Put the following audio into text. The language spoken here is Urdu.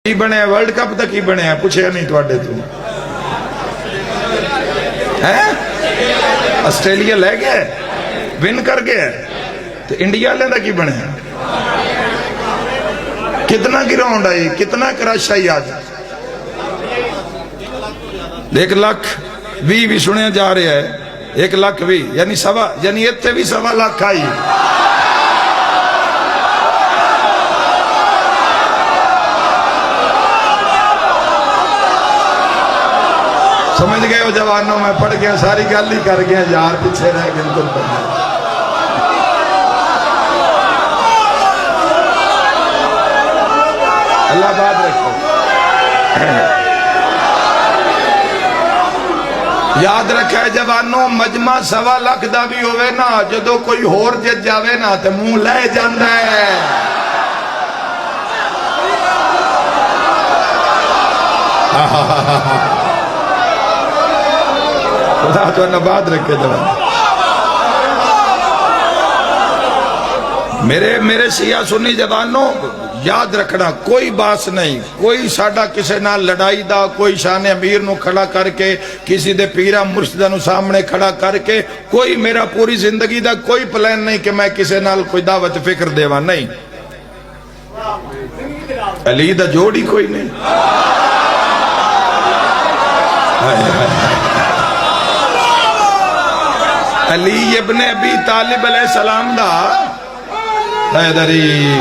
کی بنے ورلڈ کپ تک ہی بنے پوچھے نہیں توڑے تو آسٹریلیا لے گئے ون کر گئے تو انڈیا لے دا کی بنے کتنا گراؤنڈ آئی کتنا کراش آئی آج 1,20,000 بھی سنے جا رہے ہیں 1,20,000 یعنی اتنے بھی 1,00,000 آئی سمجھ گئے ہو جوانوں میں پڑھ گیا ساری گل ہی کر گیا یار پیچھے رہ گئے تم پڑھنا اللہ بات رکھو یاد رکھا ہے جوانوں مجمع 1,00,000 دا بھی ہوئے نا جدو کوئی ہور جت جاوے نا تے منہ لے جاندہ ہے خدا تو نباد رکھے جوان میرے سیاہ سنی جوانوں یاد رکھنا کوئی باس نہیں کوئی ساڑھا کسے نال لڑائی دا کوئی شان امیر نو کھڑا کر کے کسی دے پیرہ مرشدہ نو سامنے کھڑا کر کے کوئی میرا پوری زندگی دا کوئی پلان نہیں کہ میں کسے نال کوئی دعوت فکر دیوا نہیں علی دا جوڑی کوئی نہیں علی ابن ابی طالب علیہ السلام دا حیدری